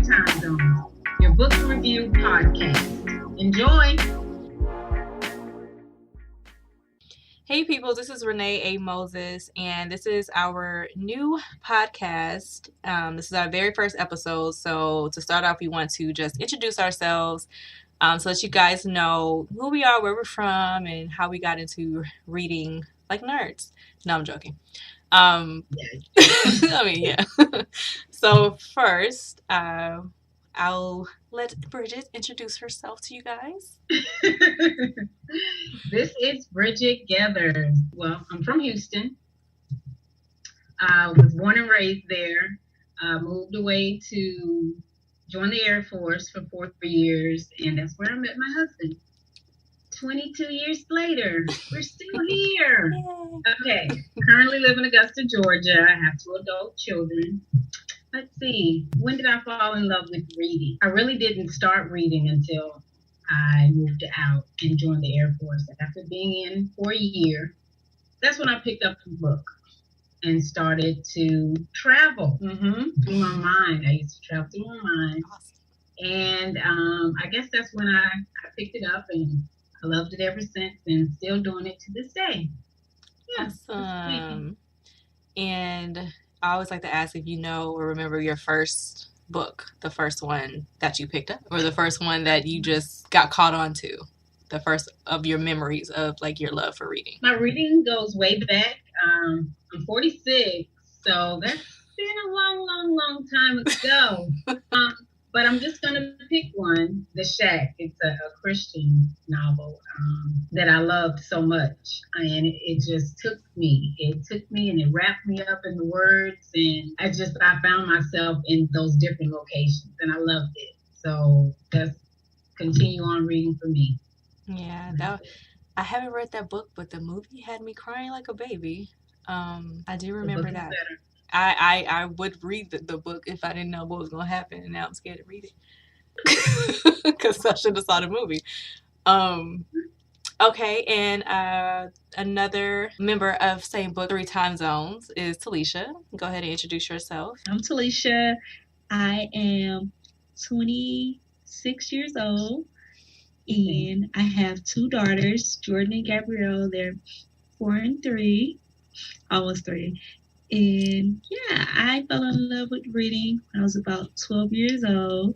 Time Zones, your book review podcast. Enjoy. Hey people, this is Renee A. Moses, and this is our new podcast. This is our very first episode, so to start off, we want to just introduce ourselves so that you guys know who we are, where we're from, and how we got into reading like nerds. No, I'm joking. I mean, yeah. So first, I'll let Bridget introduce herself to you guys. This is Bridget Gathers. Well, I'm from Houston. I was born and raised there. Moved away to join the Air Force for 4 years, and that's where I met my husband. 22 years later, we're still here. Okay, currently live in Augusta, Georgia. I have 2 adult children. Let's see, when did I fall in love with reading? I really didn't start reading until I moved out and joined the Air Force. After being in for a year, that's when I picked up the book and started to travel through my mind. I used to travel through my mind. And I guess that's when I picked it up, and I loved it ever since, and still doing it to this day. Yeah, awesome. And I always like to ask if you know or remember your first book, the first one that you picked up, or the first one that you just got caught on to, the first of your memories of like your love for reading. My reading goes way back. I'm 46, so that's been a long time ago. But I'm just going to pick one, The Shack. It's a Christian novel that I loved so much. And it just took me. It took me and it wrapped me up in the words. And I found myself in those different locations. And I loved it. So that's continue on reading for me. Yeah, I haven't read that book, but the movie had me crying like a baby. I do remember that. I would read the book if I didn't know what was going to happen, and now I'm scared to read it because I should have saw the movie. Okay, and another member of same book, 3 Time Zones, is Talisha. Go ahead and introduce yourself. I'm Talisha. I am 26 years old, and I have 2 daughters, Jordan and Gabrielle. They're 4 and 3, almost 3. And yeah, I fell in love with reading when I was about 12 years old.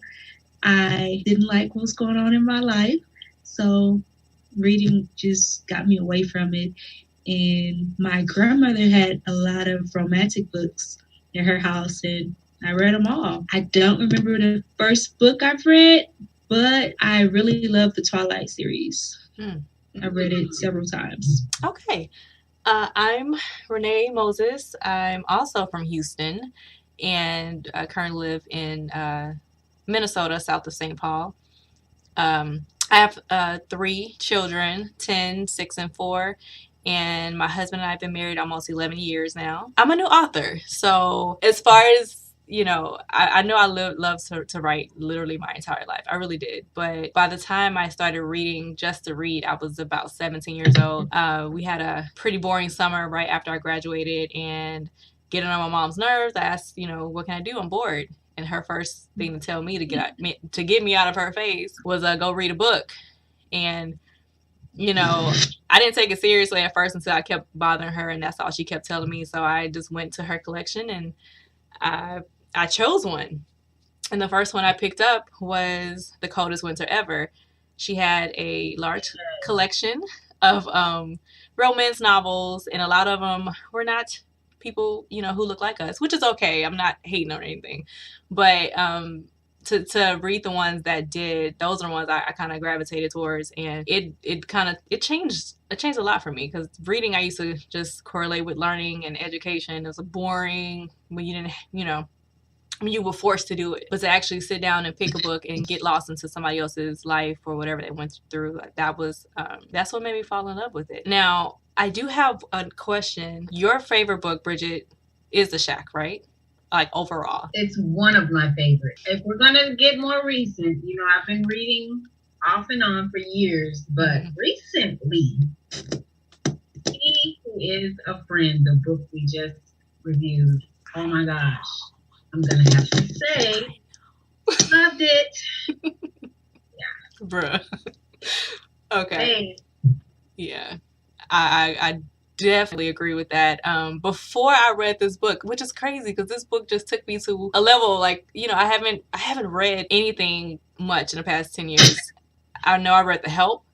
I didn't like what was going on in my life, so reading just got me away from it. And my grandmother had a lot of romantic books in her house, and I read them all. I don't remember the first book I've read, but I really love the Twilight series. I read it several times. Okay. I'm Renee Moses. I'm also from Houston, and I currently live in Minnesota, south of St. Paul. I have 3 children, 10, 6, and 4, and my husband and I have been married almost 11 years now. I'm a new author, so as far as you know, I know I love to write literally my entire life. I really did. But by the time I started reading just to read, I was about 17 years old. We had a pretty boring summer right after I graduated, and getting on my mom's nerves, I asked, what can I do? I'm bored. And her first thing to tell me to get me out of her face was go read a book. And I didn't take it seriously at first until I kept bothering her, and that's all she kept telling me. So I just went to her collection, and I chose one. And the first one I picked up was The Coldest Winter Ever. She had a large collection of romance novels, and a lot of them were not people, who look like us, which is okay. I'm not hating or anything. But to read the ones that did, those are the ones I kind of gravitated towards, and it changed a lot for me, because reading I used to just correlate with learning and education. It was boring when you didn't, when you were forced to do it, but to actually sit down and pick a book and get lost into somebody else's life or whatever they went through, that's what made me fall in love with it. Now, I do have a question. Your favorite book, Bridget, is The Shack, right? Like overall. It's one of my favorites. If we're going to get more recent, I've been reading off and on for years, but recently, He Who Is a Friend, the book we just reviewed. Oh my gosh. I'm going to have to say Loved it. Bruh. Okay. Hey, Yeah. I definitely agree with that. Before I read this book, which is crazy because this book just took me to a level like, I haven't read anything much in the past 10 years. I know I read The Help.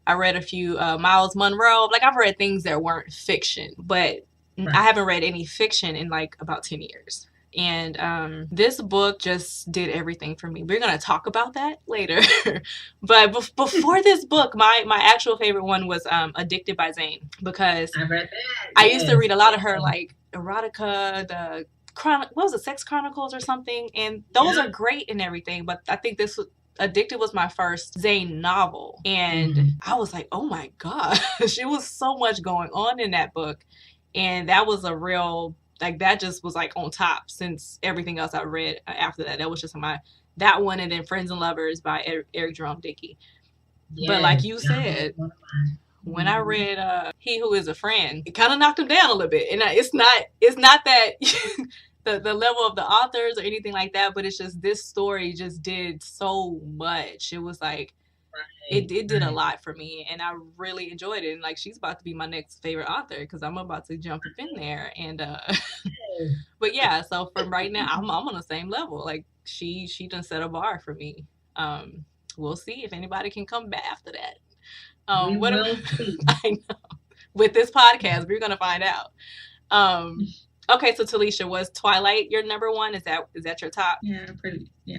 I read a few Miles Monroe. Like, I've read things that weren't fiction, but Right. I haven't read any fiction in like about 10 years. And this book just did everything for me. We're going to talk about that later. But before this book, my actual favorite one was Addicted by Zane, because I read that. I used to read a lot of her, like, erotica, the what was it, Sex Chronicles or something, and those Yeah. are great and everything, but I think Addicted was my first Zane novel, and I was like, oh my gosh, it was so much going on in that book, and that was a real, like, that just was like on top since everything else I read after that. That was just that one, and then Friends and Lovers by Eric Jerome Dickey. But like you said, when I read He Who Is a Friend, it kind of knocked him down a little bit. And it's not that the level of the authors or anything like that, but it's just this story just did so much. It was like, it did a lot for me, and I really enjoyed it. And like, she's about to be my next favorite author because I'm about to jump up in there. And but yeah, so from right now, I'm on the same level. Like, she done set a bar for me. We'll see if anybody can come back after that. We will see. I know. With this podcast, we're gonna find out. Okay, so Talisha, was Twilight your number one? Is that your top? Yeah,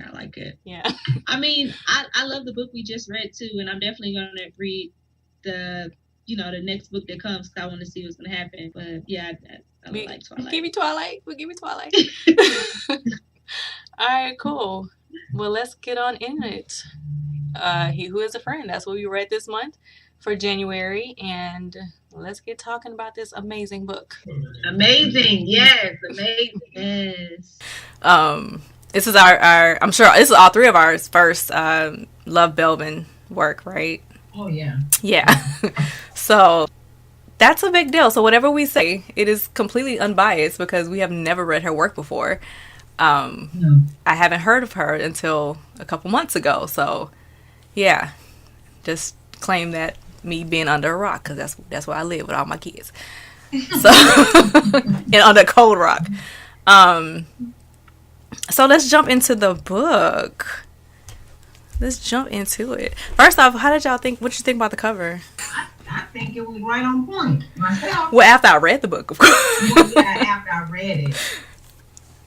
I like it. Yeah. I mean, I love the book we just read too, and I'm definitely gonna read the next book that comes because I want to see what's gonna happen. But yeah, I like Twilight. Give me Twilight. We'll give me Twilight. All right, cool. Well, let's get on in it. He Who Is a Friend. That's what we read this month for January, and let's get talking about this amazing book. Amazing, yes, amazing, Yes. This is our I'm sure this is all three of our first Love Belvin work, right? Oh yeah. Yeah. So that's a big deal. So whatever we say, it is completely unbiased because we have never read her work before. No. I haven't heard of her until a couple months ago. So yeah, just claim that me being under a rock because that's where I live with all my kids. So and under cold rock. So let's jump into the book. Let's jump into it. First off, how did y'all think? What did you think about the cover? I think it was right on point myself. Well, after I read the book, of course. Yeah, after I read it.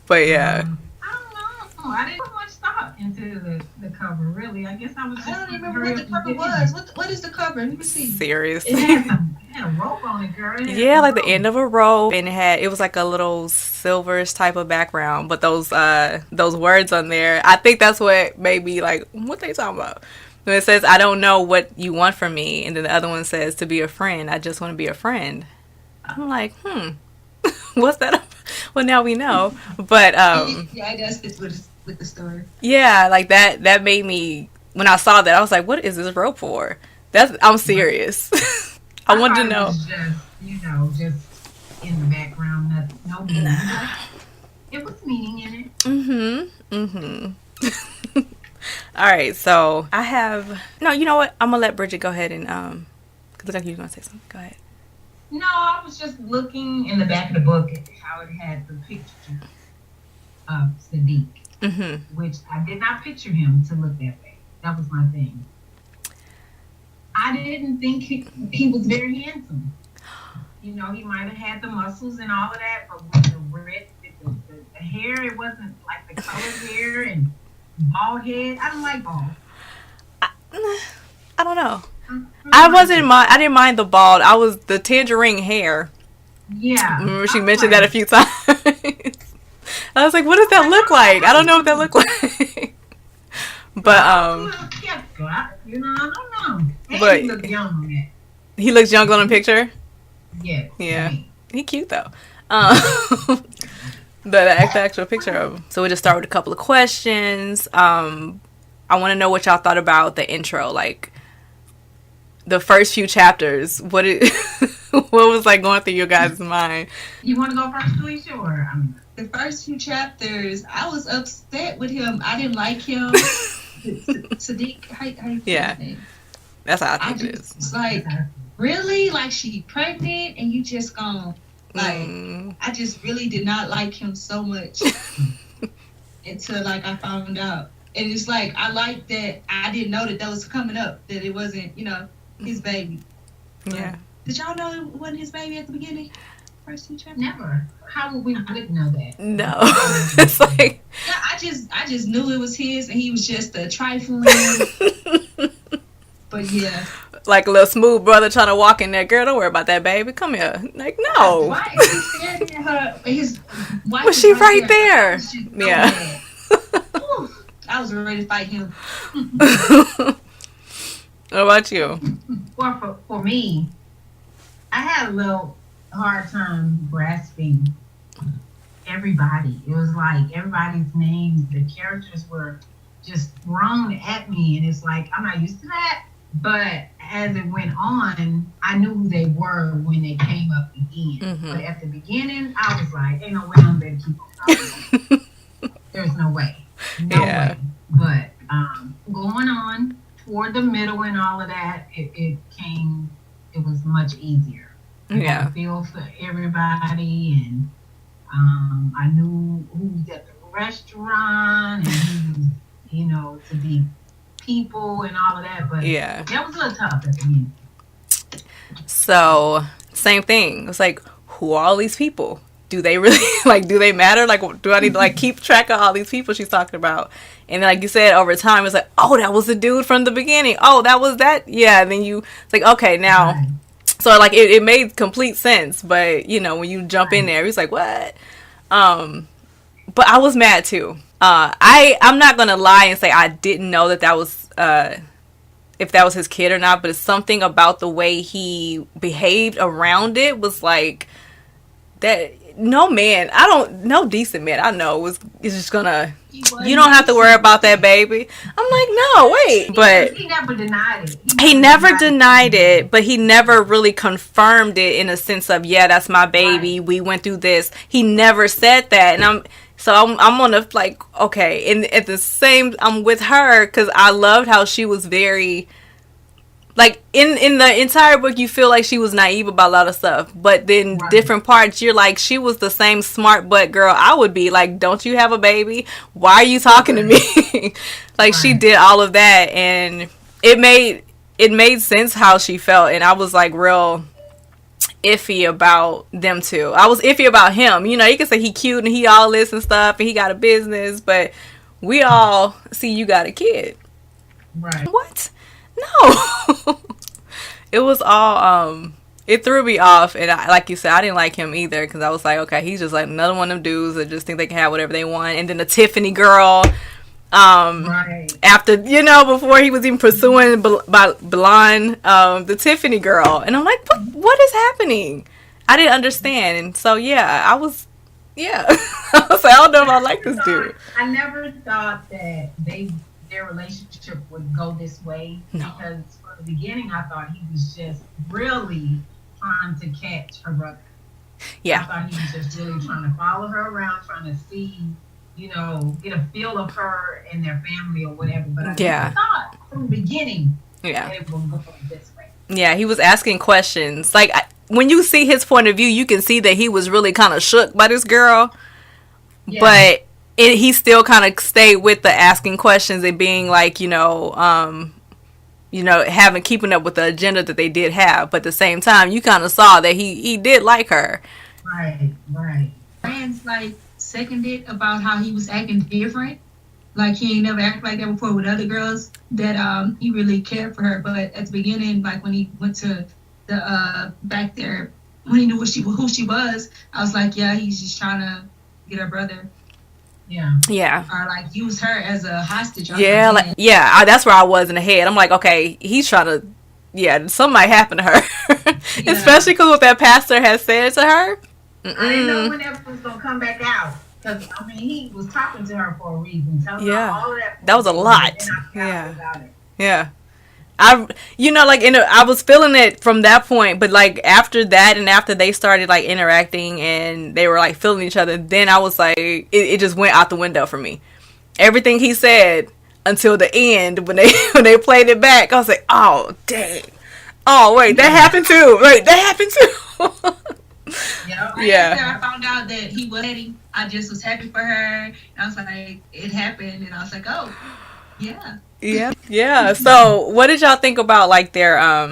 But yeah. I don't know. I didn't put much thought into the cover, really. I guess I was just... I don't remember what the cover was. What is the cover? Let me see. Seriously. It had a rope on it, girl. Yeah, like the end of a rope, and it was like a little silverish type of background, but those words on there, I think that's what made me like, what they talking about? When it says, I don't know what you want from me, and then the other one says, to be a friend, I just want to be a friend. I'm like, what's that? Well, now we know. But yeah, it does fit with the story. Yeah, like that made me, when I saw that, I was like, what is this rope for? I'm serious. I wanted to know. It was just in the background, no meaning. It was meaning in it. All right, so I have, no, you know what? I'm gonna let Bridget go ahead and cause look like you were gonna say something. Go ahead. No, I was just looking in the back of the book at how it had the picture of Sadiq, which I did not picture him to look that way. That was my thing. I didn't think he was very handsome. He might have had the muscles and all of that, but with the hair, it wasn't like the colored hair and bald head. I don't like bald. I don't know. I didn't mind the bald. I was the tangerine hair. Yeah. Remember she mentioned that a few times. I was like, what does that look like? I don't know what that look like. But I don't know. But he looked young on that. He looks young on the picture. Yes. Yeah. He cute though. The actual picture of him. So we just start with a couple of questions. I want to know what y'all thought about the intro, like the first few chapters. What was like going through your guys' mind? You want to go first, Alicia, or the first few chapters, I was upset with him. I didn't like him. Sadiq, how you say Yeah. his name? That's how I I think it just is. was like, really? Like, she pregnant and you just gone. Like, I just really did not like him so much until, like, I found out. And it's like, I like that I didn't know that was coming up, that it wasn't, his baby. Yeah. Did y'all know it wasn't his baby at the beginning? First two chapters? Never. How would we wouldn't know that? No. It's like. Yeah, I just knew it was his, and he was just a trifling. But yeah. Like a little smooth brother trying to walk in there. Girl, don't worry about that, baby. Come here. Like, no. Why is he staring at her? His wife Was she right there? Was so Yeah. mad. Whew, I was ready to fight him. What about you? Well, for me, I had a little hard time grasping everybody. It was like everybody's names, the characters were just thrown at me, and it's like I'm not used to that. But as it went on, I knew who they were when they came up again. Mm-hmm. But at the beginning, I was like, "Ain't no way I'm going to keep on going." There's no way, no way. But going on toward the middle and all of that, it was much easier. I feel for everybody, and I knew who was at the restaurant and who, to be people and all of that. But that was a little tough at the end. So, same thing. It's like, who are all these people? Do they really, do they matter? Like, do I need to, keep track of all these people she's talking about? And then, like you said, over time, it's like, oh, that was the dude from the beginning. Oh, that was that? Yeah, and then it's like, okay, now... Right. So, it made complete sense, but, when you jump in there, it's like, what? But I was mad, too. I'm not going to lie and say I didn't know that was, if that was his kid or not, but it's something about the way he behaved around it was like, that, no decent man I know is just gonna, you don't have to worry about that baby. I'm like, no, wait. But he never denied it. He never denied it, but he never really confirmed it in a sense of, yeah, that's my baby. Right. We went through this. He never said that. And I'm on the, okay. And at the same, I'm with her because I loved how she was very, in the entire book, you feel like she was naive about a lot of stuff. But then different parts, you're like, she was the same smart butt girl I would be. Like, don't you have a baby? Why are you talking to me? She did all of that. And it made sense how she felt. And I was, real iffy about them two. I was iffy about him. You can say he cute and he all this and stuff. And he got a business. But we all see you got a kid. Right. What? No. It was all it threw me off, and like you said, I didn't like him either because I was like, okay, he's just like another one of them dudes that just think they can have whatever they want. And then the Tiffany girl, after before he was even pursuing Blonde, the Tiffany girl, and I'm like, what is happening? I didn't understand, and so I was I was like, I don't know if I like this dude. I never thought that their relationship would go this way because from the beginning I thought he was just really trying to catch her brother. Yeah. I thought he was just really trying to follow her around, trying to see, get a feel of her and their family or whatever. But I thought from the beginning that it would go this way. Yeah, he was asking questions. When you see his point of view, you can see that he was really kind of shook by this girl. Yeah. But he still kind of stayed with the asking questions and being keeping up with the agenda that they did have. But at the same time, you kind of saw that he did like her. Right. Friends seconded about how he was acting different. He ain't never acted like that before with other girls. That he really cared for her. But at the beginning, when he went to the back there, when he knew who she was, I was like, yeah, he's just trying to get her brother. Yeah. Or use her as a hostage. Yeah, that's where I was in the head. I'm like, okay, he's trying to, something might happen to her. Especially because what that pastor has said to her. I didn't know when that was going to come back out. Because, he was talking to her for a reason. Telling her all of that. That was a lot. Yeah. I was feeling it from that point, but like after that and after they started like interacting and they were like feeling each other, then I was like, it just went out the window for me. Everything he said until the end, when they played it back, I was like, oh dang, oh wait, that happened too. Wait, that happened too. Yeah. I found out that he was ready. I just was happy for her. And I was like, it happened, and I was like, oh, yeah. Yeah. So, what did y'all think about like their I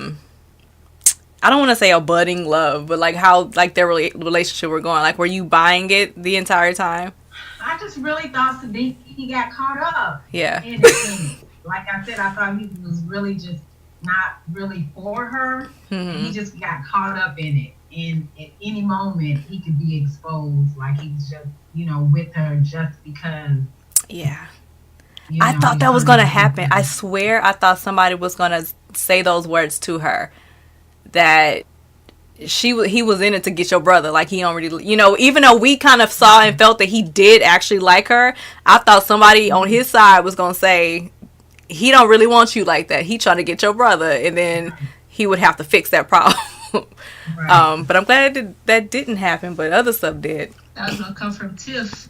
don't want to say a budding love, but like how like their relationship were going? Like, were you buying it the entire time? I just really thought Sadiq, he got caught up. Yeah. In it. Like I said, I thought he was really just not really for her. And he just got caught up in it. And at any moment, he could be exposed. Like he was just, with her just because. Yeah. I thought that was going to happen. I swear I thought somebody was going to say those words to her. That he was in it to get your brother. Like he already, even though we kind of saw and felt that he did actually like her, I thought somebody on his side was going to say, he don't really want you like that. He trying to get your brother. And then he would have to fix that problem. Right. But I'm glad that didn't happen, but other stuff did. That was gonna come from Tiff.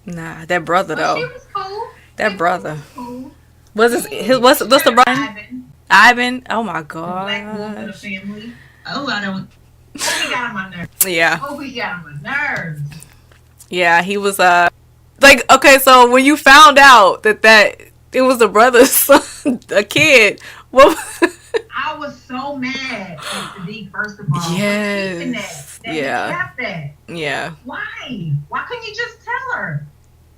Nah, that brother though. She was cool. That brother. Cool. What's the brother? Ivan. Oh my god. Black wolf of the family. Oh, I don't. Oh, he got on my nerves. Yeah. Oh, he got on my nerves. Yeah, he was like, okay, so when you found out that it was the brother's son, a kid, what? I was so mad at Sadiq, first of all. Yes. That he kept that. Yeah. Why? Why couldn't you just tell her?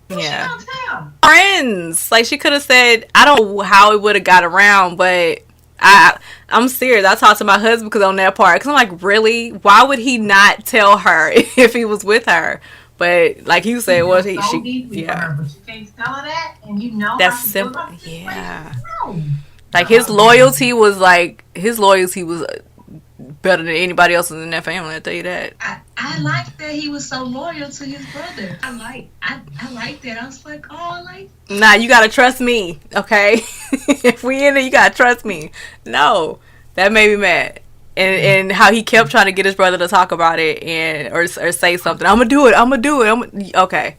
She don't tell. Friends. Like, she could have said, I don't know how it would have got around, but I'm serious. I talked to my husband because on that part. Because I'm like, really? Why would he not tell her if he was with her? But like you said, was he? So deeply for her, but you can't tell her that, and that's simple. Yeah. Like his loyalty was better than anybody else's in that family. I tell you that. I like that he was so loyal to his brother. I like that. I was like, nah, you gotta trust me, okay? If we in it, you gotta trust me. No, that made me mad. And how he kept trying to get his brother to talk about it or say something. I'm gonna do it. Okay.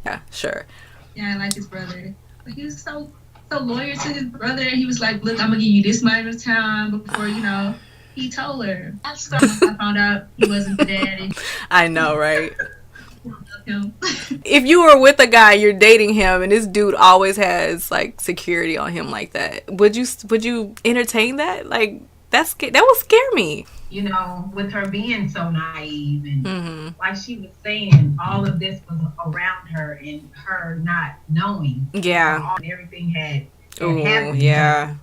Yeah, sure. Yeah, I like his brother. But he was so loyal to his brother. He was like, look, I'm gonna give you this amount of time before, he told her. I found out he wasn't the daddy. I know, right? If you were with a guy, you're dating him, and this dude always has like security on him like that, would you entertain that? Like that would scare me. With her being so naive and like she was saying, all of this was around her and her not knowing. Yeah. Everything had happened. Yeah.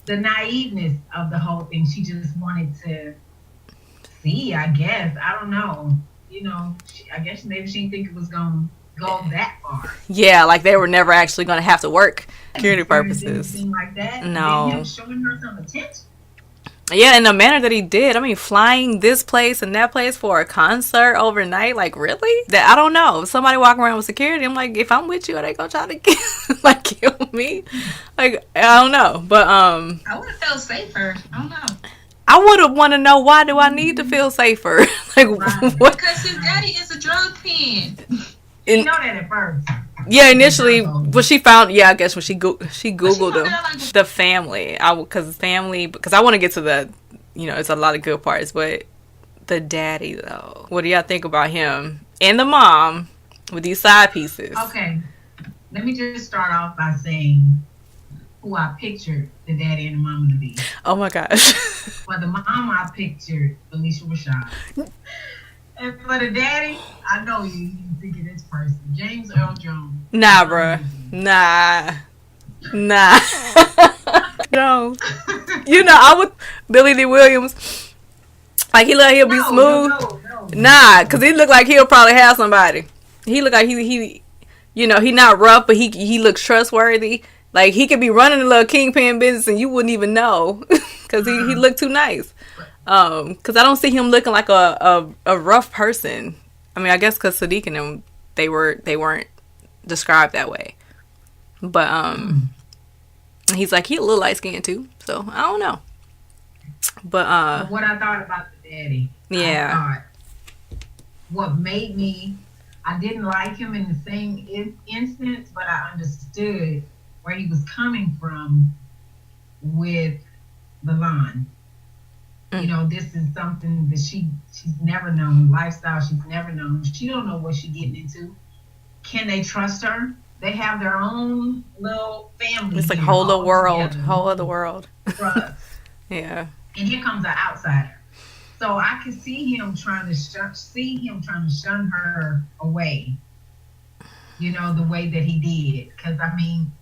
The naiveness of the whole thing, she just wanted to see, I guess. I don't know. I guess maybe she didn't think it was going to go that far. Yeah, like they were never actually going to have to work security purposes. Anything like that. No. And him showing her some attention. Yeah, in the manner that he did. I mean, flying this place and that place for a concert overnight. Like, really? That I don't know. If somebody walking around with security, I'm like, if I'm with you, are they gonna try to kill me? Like, I don't know. But I would have felt safer. I don't know. I would have want to know, why do I need to feel safer? Like, right. What? Because his daddy is a drug pen. You know that at first. Yeah, initially, but she found. Yeah, I guess when she googled the family. Because I want to get to the, it's a lot of good parts, but the daddy though. What do y'all think about him and the mom with these side pieces? Okay, let me just start off by saying who I pictured the daddy and the mama to be. Oh my gosh. For the mom, I pictured Alicia Rashad. And for the daddy, I know you think of this person, James Earl Jones. Nah, bruh. Nah. Jones. I would Billy D. Williams. Like he look like he'll be smooth. No. Nah, cause he look like he'll probably have somebody. He look like he not rough, but he looks trustworthy. Like he could be running a little kingpin business and you wouldn't even know, cause he looked too nice. Cause I don't see him looking like a rough person. I mean, I guess cause Sadiq and them, they weren't described that way. But And he's like, he a little light skinned too. So I don't know. But what I thought about the daddy. Yeah. I thought what made me, I didn't like him in the same instance, but I understood where he was coming from with Belvin. You know, this is something that she's never known, lifestyle she's never known. She don't know what she's getting into. Can they trust her? They have their own little family. It's like whole other world. Trust. Yeah. And here comes an outsider. So I could see him trying to shun her away. You know, the way that he did. Because I mean,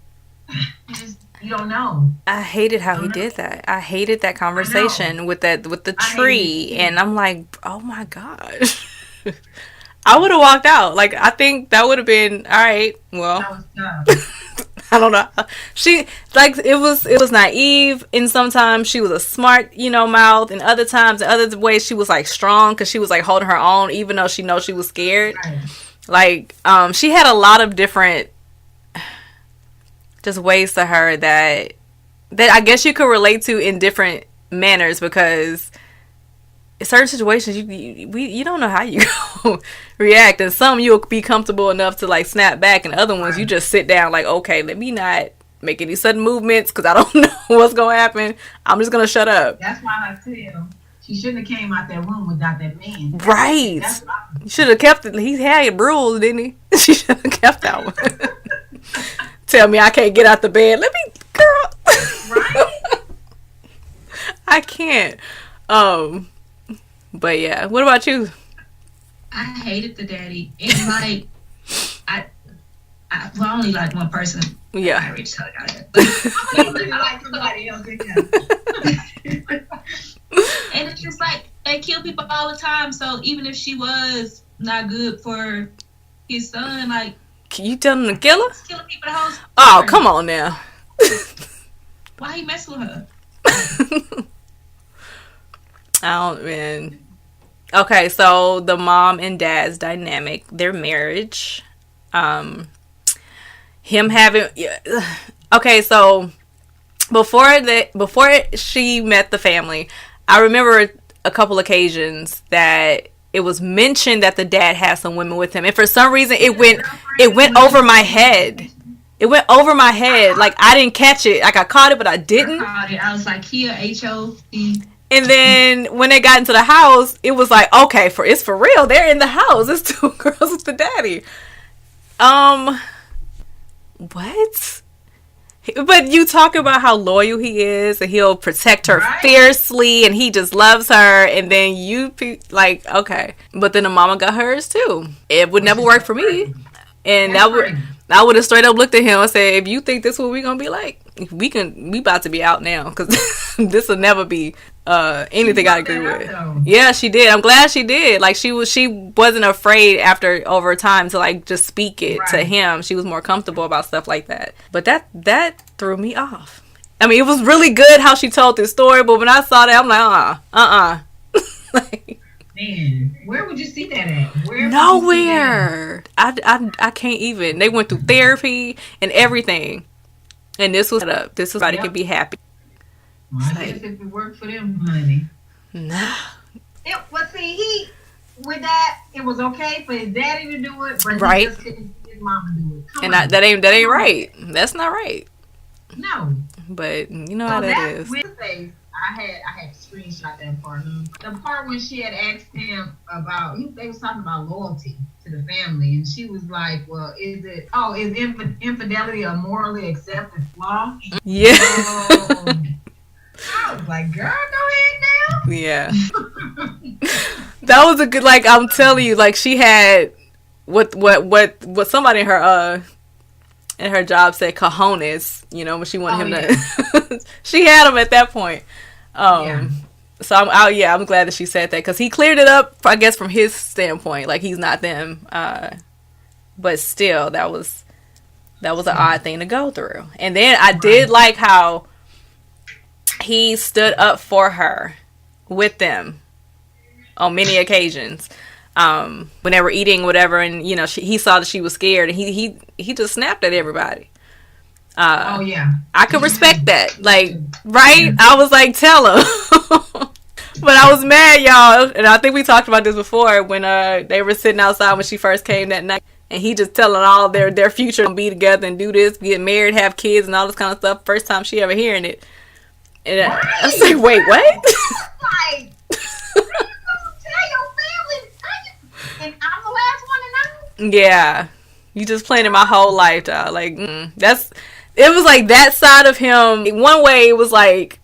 you don't know. I hated how he did that. I hated that conversation with the tree, and I'm like, oh my gosh. I would have walked out. Like, I think that would have been all right. Well, I don't know. She like it was naive, and sometimes she was a smart, mouth, and other times, in other ways, she was like strong because she was like holding her own, even though she knows she was scared. Right. Like, she had a lot of different just ways to her that I guess you could relate to in different manners, because in certain situations you don't know how you react, and some you'll be comfortable enough to like snap back, and other ones you just sit down like, okay, let me not make any sudden movements because I don't know what's gonna happen. I'm just gonna shut up. That's why I tell she shouldn't have came out that room without that man. Right. You should have kept it. He had rules, didn't he? She should have kept that one. Tell me I can't get out the bed. Let me, girl. Right? I can't. But yeah. What about you? I hated the daddy. And like, I only like one person. Yeah. I already told y'all that. But I really like somebody else in there. And it's just like, they kill people all the time. So even if she was not good for his son, like, Can you tell him to kill her? killing people the whole Oh, come on now. Why he mess with her? Man. Okay, so the mom and dad's dynamic, their marriage, him having, okay, so before she met the family, I remember a couple occasions that it was mentioned that the dad had some women with him, and for some reason it went over my head. It went over my head. Like, I didn't catch it. Like, I caught it, but I didn't. I was like, here, H-O-E. And then when they got into the house, it was like, okay, it's for real. They're in the house. It's two girls with the daddy. What? But you talk about how loyal he is, and he'll protect her fiercely, and he just loves her, and then like, okay. But then the mama got hers too. It would never work for me. And I would have straight up looked at him and said, if you think this is what we're gonna be like, we about to be out now, because this will never be anything I agree with. Yeah, she did. I'm glad she did. Like, she wasn't afraid over time to like just speak it to him. She was more comfortable about stuff like that. But that threw me off. I mean, it was really good how she told this story, but when I saw that, I'm like, like, man, where would you see that at? Nowhere. I can't even. They went through therapy and everything, and this was up. This was somebody could be happy. Well, I guess if it worked for them, honey. Nah. With that, it was okay for his daddy to do it, but right. He just couldn't see his mama do it. And that ain't right. That's not right. No. But you know how that is. I had to screenshot that part. The part when she had asked him about, they was talking about loyalty to the family, and she was like, well, is infidelity a morally accepted flaw? Yeah. I was like, girl, go ahead now. Yeah. That was a good, like, I'm telling you, like, she had what somebody in her job said, cojones, when she wanted him to she had him at that point. So I'm glad that she said that, because he cleared it up, I guess, from his standpoint, like, he's not them, but still that was an odd thing to go through. And then I did like how he stood up for her with them on many occasions, when they were eating whatever, and he saw that she was scared, and he just snapped at everybody. Oh yeah. I could respect that. Like, right? I was like, tell him. But I was mad, y'all, and I think we talked about this before when they were sitting outside when she first came that night, and he just telling all their future to be together and do this, get married, have kids, and all this kind of stuff. First time she ever hearing it, and I was like, wait, what? Like, tell your family, and I'm the last one to know. Yeah, you just planning my whole life, dog. Like, it was like that side of him. One way, it was like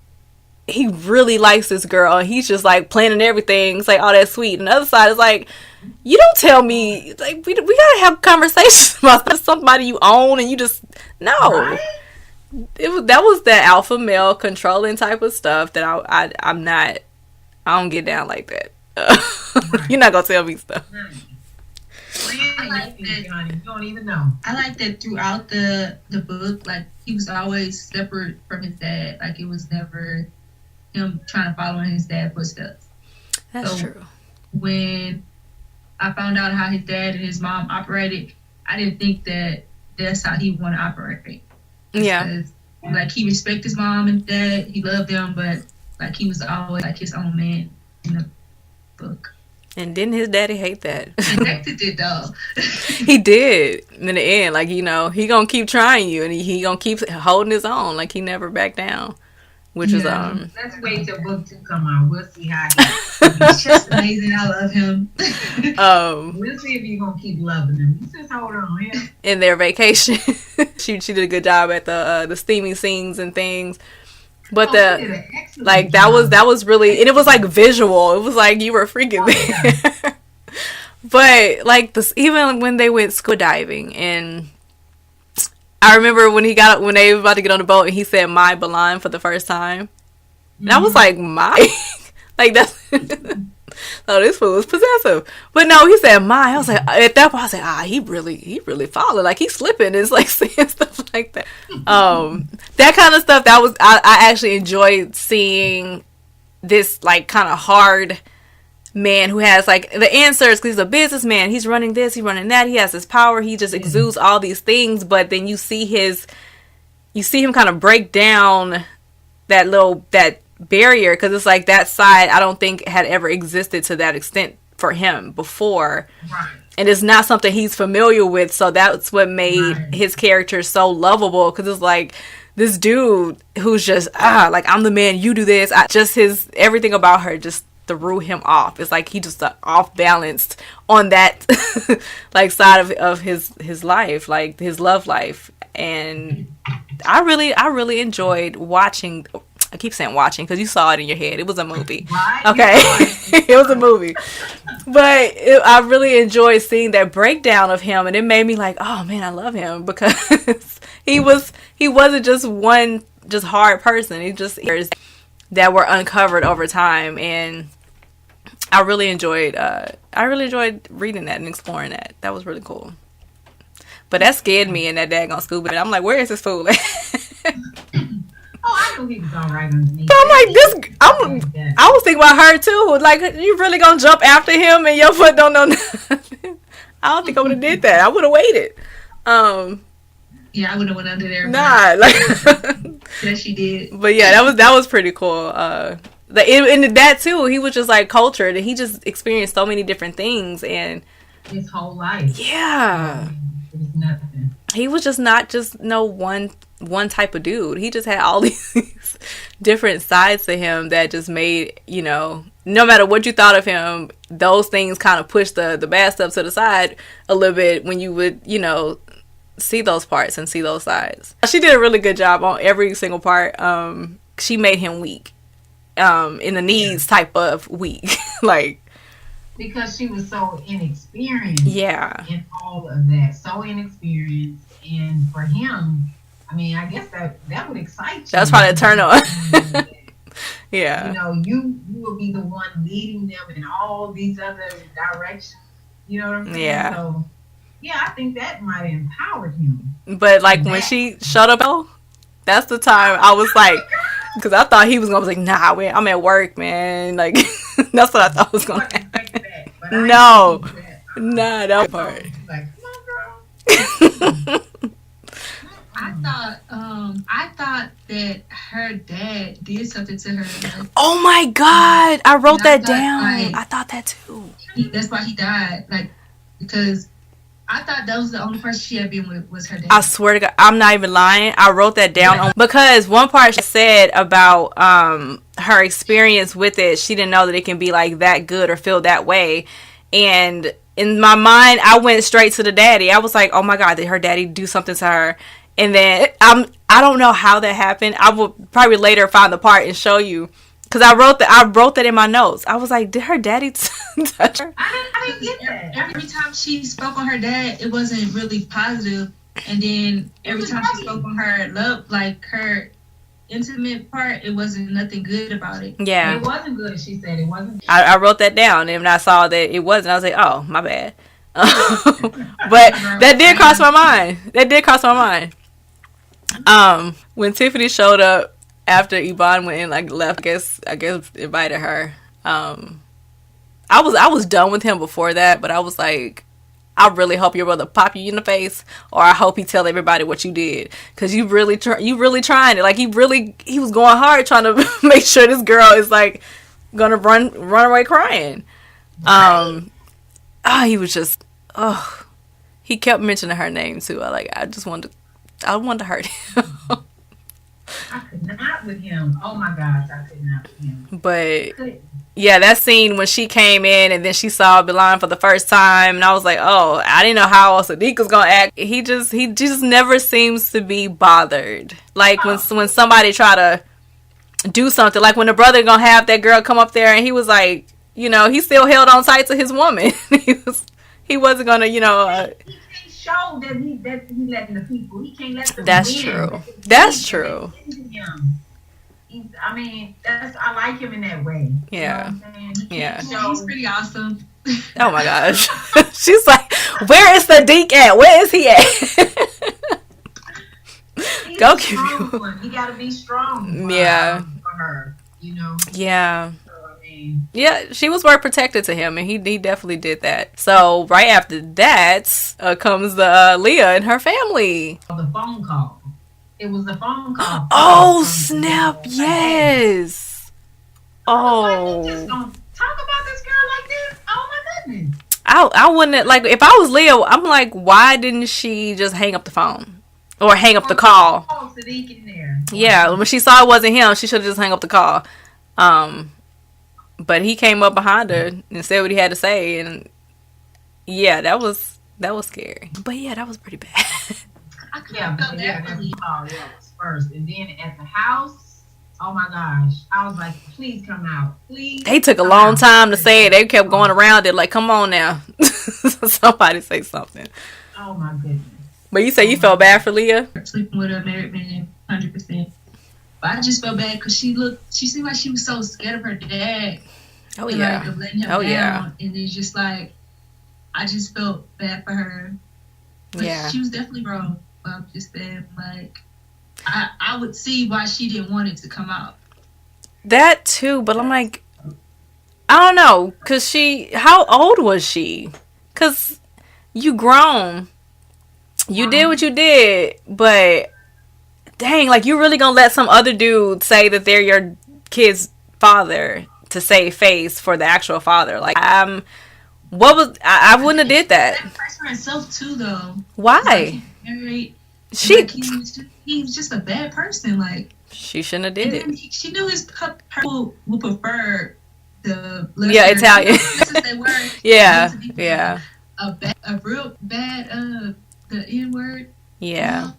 he really likes this girl, and he's just like planning everything. It's like, oh, that's sweet. And the other side is like, you don't tell me. Like, we gotta have conversations about somebody you own, and you just no. Right? That was that alpha male controlling type of stuff that I'm not. I don't get down like that. Right. You're not gonna tell me stuff. I like that. Honey, you don't even know. I like that throughout the book, like he was always separate from his dad. Like it was never him trying to follow in his dad's footsteps. That's true. When I found out how his dad and his mom operated, I didn't think that that's how he would want to operate. Yeah. Because, like he respected his mom and dad, he loved them, but like he was always like his own man in the book. And didn't his daddy hate that? Connected it though. He did. In the end, like, you know, he gonna keep trying you, and he gonna keep holding his own. Like, he never backed down. Which is Let's wait till book 2 come out. We'll see how he's just amazing. I love him. We'll see if you're gonna keep loving him. You just hold on, yeah. In their vacation. she did a good job at the steamy scenes and things. But like job. that was really, and it was like visual. It was like you were freaking there. Yeah. But like this, even when they went scuba diving, and I remember when they were about to get on the boat and he said "my Belvin" for the first time, and I was like, "My," like that's. Oh, this fool was possessive. But no, he said "my." I was like, at that point, I was like, he really falling. Like he's slipping. It's like saying stuff like that. That kind of stuff. That was I actually enjoyed seeing this like kind of hard man who has like the answers because he's a businessman. He's running this, he's running that. He has this power. He just exudes all these things. But then you see him kind of break down that barrier, because it's like that side I don't think had ever existed to that extent for him before. Right. And it's not something he's familiar with, so that's what made his character so lovable, because it's like this dude who's just like, I'm the man, you do this. His everything about her just threw him off. It's like he just off balanced on that like side of his life, like his love life. And I really enjoyed watching. I keep saying watching because you saw it in your head. It was a movie. Right? Okay. It was a movie. But I really enjoyed seeing that breakdown of him, and it made me like, oh man, I love him, because he wasn't just one hard person. He just that were uncovered over time, and I really enjoyed reading that and exploring that. That was really cool. But that scared me in that daggone scuba. I'm like, where is this fool at? Oh, I knew he was all right underneath. I'm like, I was thinking about her too. Like, you really gonna jump after him and your foot don't know nothing? I don't think I would have did that. I would have waited. Yeah, I would have went under there. Nah, like yes, she did. But yeah, that was pretty cool. And that too, he was just like cultured, and he just experienced so many different things, and his whole life. Yeah, it was nothing. He was just not just no one type of dude. He just had all these different sides to him that just made, no matter what you thought of him, those things kind of pushed the bad stuff to the side a little bit when you would, see those parts and see those sides. She did a really good job on every single part. She made him weak, in the needs type of weak, like. Because she was so inexperienced. Yeah. In all of that. So inexperienced. And for him, I mean, I guess that would excite you. That's probably a turn on. Yeah. You will be the one leading them in all these other directions. You know what I'm saying? Yeah. So, yeah, I think that might have empowered him. But, like, when she showed up, that's the time I was like, because I thought he was going to be like, nah, I'm at work, man. Like, that's what I thought was going to happen. No. Nah, that part. Like, come on, girl. I thought that her dad did something to her. Like, Oh my God! I wrote that thought, down. like, I thought that too. That's why he died. Like, because I thought that was the only person she had been with was her dad. I swear to God, I'm not even lying. I wrote that down because one part she said about her experience with it. She didn't know that it can be like that good or feel that way, and in my mind, I went straight to the daddy. I was like, "Oh my God, did her daddy do something to her?" And then I don't know how that happened. I will probably later find the part and show you. Because I wrote that in my notes. I was like, did her daddy touch her? I didn't get that. Every time she spoke on her dad, it wasn't really positive. And then every time she spoke on her love, like her intimate part, it wasn't nothing good about it. Yeah. It wasn't good, she said. It wasn't. I wrote that down. And when I saw that it wasn't, I was like, oh, my bad. But that did cross my mind. When Tiffany showed up, after Yvonne went and like left, I guess invited her. I was done with him before that, but I was like, I really hope your brother pop you in the face, or I hope he tell everybody what you did, because you really trying it. Like he was going hard trying to make sure this girl is like gonna run away crying. He was just he kept mentioning her name too. I wanted to hurt him. I could not with him. Oh my gosh, I could not with him. But yeah, that scene when she came in and then she saw Belvin for the first time, and I was like, oh, I didn't know how Sadiq was gonna act. He just never seems to be bothered. Like when somebody try to do something, like when the brother gonna have that girl come up there, and he was like, he still held on tight to his woman. he wasn't gonna, he can't show that he letting the people. He can't let them That's win. true. That's true. I mean, I like him in that way. Yeah. Yeah. He's pretty awesome. Oh my gosh. She's like, where is Sadiq at? Where is he at? Go give you. He gotta be strong. For her, Yeah. Yeah, she was very protected to him, and he definitely did that. So right after that comes the Leah and her family. The phone call. It was the phone call. Oh snap! Yes. Oh. You just gonna talk about this girl like this? Oh my goodness. I wouldn't like if I was Leah. I'm like, why didn't she just hang up the phone or hang up the call? Sadiq in there. Yeah, when she saw it wasn't him, she should have just hung up the call. But he came up behind her and said what he had to say, and yeah, that was scary. But yeah, that was pretty bad. I felt that was first, and then at the house, oh my gosh, I was like, please come out, please. They took a long time to say it. They kept going around it like, come on now, somebody say something. Oh my goodness. But you say you felt bad for Leah? Sleeping with a married man, 100%. But I just felt bad because she seemed like she was so scared of her dad. Oh yeah. Like, of letting him down. Yeah. And it's just like, I just felt bad for her. But yeah. She was definitely wrong. But I'm just saying, like, I would see why she didn't want it to come out. That too, but I'm like, I don't know, cause how old was she? Cause you grown, you did what you did, but dang, like you really gonna let some other dude say that they're your kid's father to save face for the actual father? Like, I wouldn't have did that. That for herself too, though. Why? Like, married. He was just a bad person. Like she shouldn't have did it. She knew her would prefer the Italian. They were. Yeah. A real bad the N word. Yeah.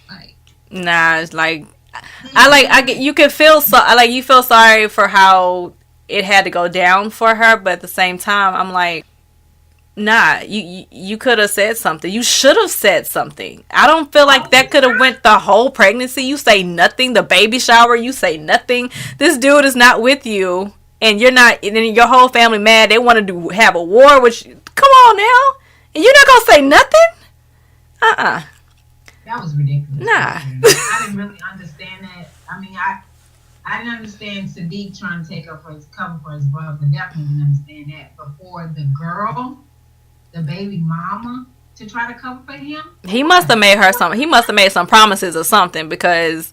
Like nah, it's like I get you can feel you feel sorry for how it had to go down for her, but at the same time I'm like, nah, you could have said something. You should have said something. I don't feel like that could have went the whole pregnancy. You say nothing. The baby shower, you say nothing. This dude is not with you, and you're not. And then your whole family mad. They want to have a war. Which, come on now, and you're not gonna say nothing. That was ridiculous. Nah. I didn't really understand that. I mean, I didn't understand Sadiq trying to take up for his cover for his brother. Definitely didn't understand that. But for the girl, the baby mama, to try to cover for him. He must have made her something. He must have made some promises or something because.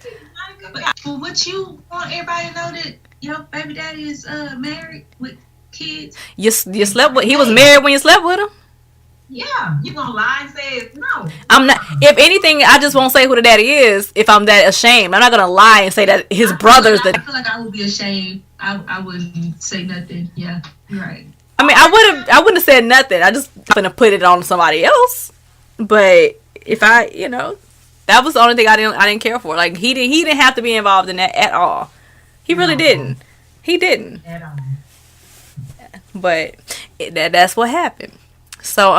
But what you want everybody to know that your baby daddy is married with kids? You slept with. He was married when you slept with him. Yeah, you gonna lie and say no? I'm not. If anything, I just won't say who the daddy is. If I'm that ashamed, I'm not gonna lie and say that his brother's the. I feel like I would be ashamed. I wouldn't say nothing. Yeah, you're right. I mean, I wouldn't have said nothing. I just gonna put it on somebody else. But if I, that was the only thing I didn't care for. Like he didn't have to be involved in that at all. He really didn't. He didn't. At all. But that's what happened. So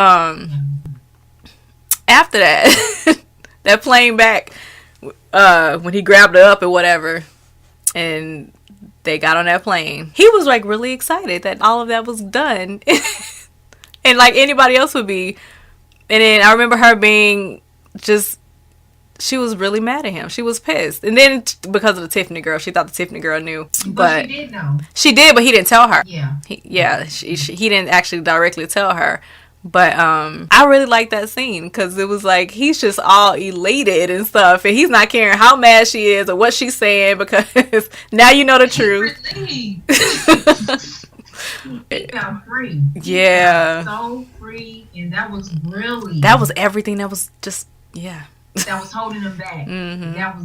after that, that plane back, when he grabbed her up or whatever, and they got on that plane, he was like really excited that all of that was done, and like anybody else would be. And then I remember her being just, she was really mad at him. She was pissed. And then because of the Tiffany girl, she thought the Tiffany girl knew. But she did know. She did, but he didn't tell her. Yeah. He didn't actually directly tell her. But I really liked that scene because it was like he's just all elated and stuff, and he's not caring how mad she is or what she's saying because now you know the truth. He felt free. Yeah. He felt so free, and that was everything. That was just that was holding him back. Mm-hmm. That was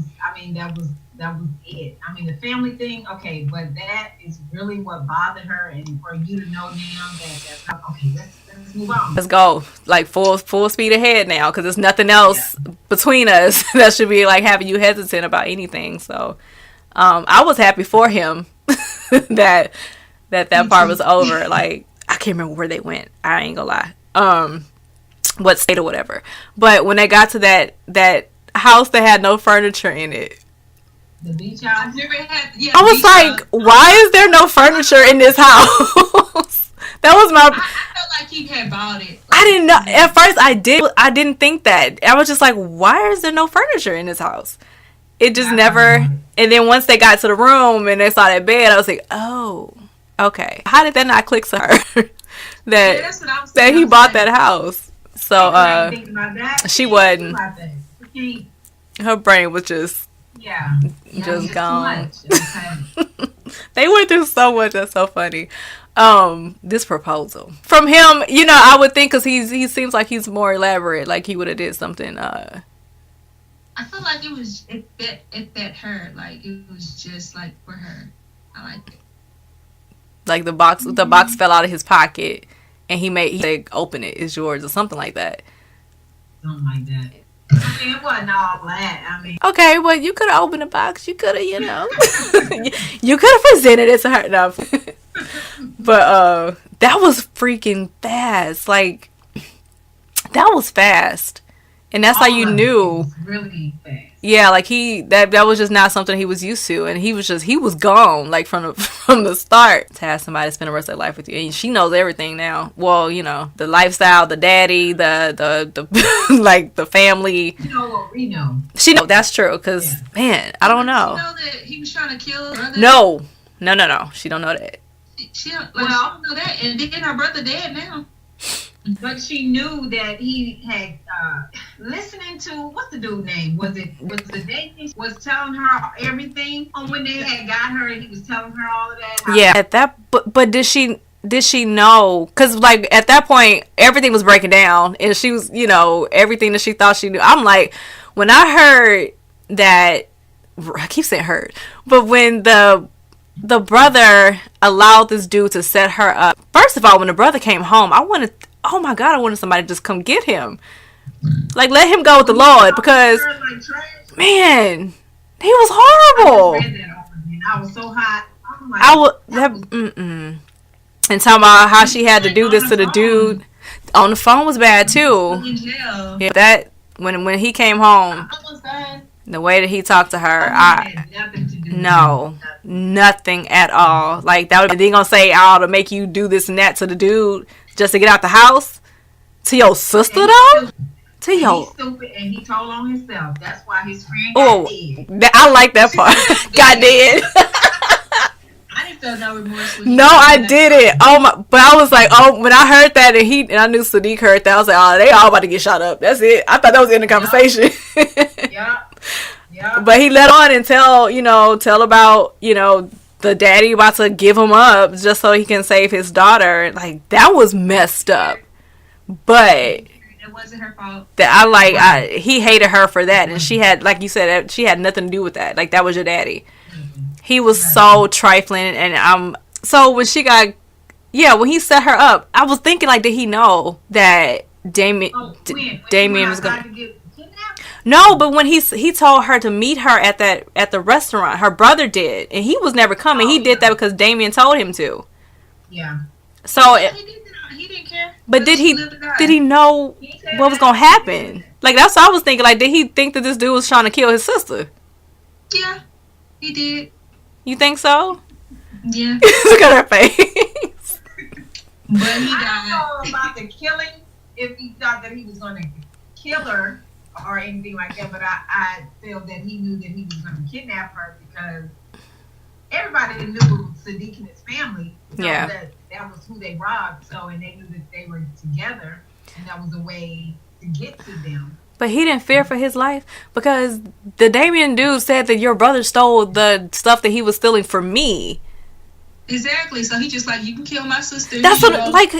it. I mean, the family thing, okay, but that is really what bothered her, and for you to know now that's okay. Let's move on. Let's go, like full speed ahead now, because there's nothing else between us that should be like having you hesitant about anything. So, I was happy for him that part was over. Like I can't remember where they went. I ain't gonna lie. What state or whatever. But when they got to that house that had no furniture in it. The beach house. I was like, why is there no furniture in this house? That was my. I felt like he had bought it. I didn't know. At first, I didn't think that. I was just like, why is there no furniture in this house? It just never. And then once they got to the room and they saw that bed, I was like, oh, okay. How did that not click to her that he bought that house? So she wasn't. Her brain was just. Yeah, just gone. They went through so much. That's so funny. This proposal from him, I would think because he seems like he's more elaborate. Like he would have did something. I feel like it that hurt. Like it was just like for her. I like it. Like the box fell out of his pocket, and he said, "Open it. It's yours," or something like that. Something like that. I mean, it wasn't all that. Okay, well, you could have opened the box. You could have, you could have presented it to her. No. But that was freaking fast. Like, that was fast. And that's how you knew. Really fast. Yeah, like that was just not something he was used to, and he was gone like from the start. To have somebody spend the rest of their life with you, and she knows everything now. Well, the lifestyle, the daddy, the like the family. You know what we know. She know that's true, because man, I don't know. She know that he was trying to kill her brother? No. She don't know that. She don't know that, and then her brother dead now. But she knew that he had listening to what's the dude's name? Was the date was telling her everything on when they had got her, and he was telling her all of that. Yeah, at that. But did she know? Because like at that point, everything was breaking down, and she was everything that she thought she knew. I'm like, when I heard that, I keep saying heard, but when the brother allowed this dude to set her up. First of all, when the brother came home, I wanted somebody to just come get him. Like, let him go with the Lord, because, man, he was horrible. I was so hot. And talking about how she had to do this to the dude. On the phone was bad, too. Yeah, that, when he came home, the way that he talked to her, nothing at all. Like, that would be gonna say, to make you do this and that to the dude just to get out the house? To your sister, though? He's stupid, and he told on himself. That's why his friend got dead. I like that part. Got dead. I didn't felt no remorse. No, I didn't. Oh my! But I was like, oh, when I heard that, and I knew Sadiq heard that, I was like, oh, they all about to get shot up. That's it. I thought that was in the conversation. Yeah. Yeah. But he let on and tell about, the daddy about to give him up just so he can save his daughter. Like, that was messed up. But It wasn't her fault. he hated her for that, and she had, like you said, she had nothing to do with that. Like, that was your daddy. He was so trifling, and so when she got, when he set her up, I was thinking, like, did he know that Damien was gonna? No, but when he told her to meet her at the restaurant, her brother did, and he was never coming. He did that because Damien told him to. Yeah. So he didn't care. but did he know what was gonna happen? Like, that's what I was thinking. Like, did he think that this dude was trying to kill his sister? Yeah, he did. You think so? Yeah. Look at her face. But he I died. don't know about the killing, if he thought that he was going to kill her or anything like that, but I feel that he knew that he was going to kidnap her because everybody knew Sadiq and his family. That was who they robbed, and they knew that they were together, and that was a way to get to them. But he didn't fear for his life because the Damien dude said that your brother stole the stuff that he was stealing from me. Exactly. So he just like, you can kill my sister. That's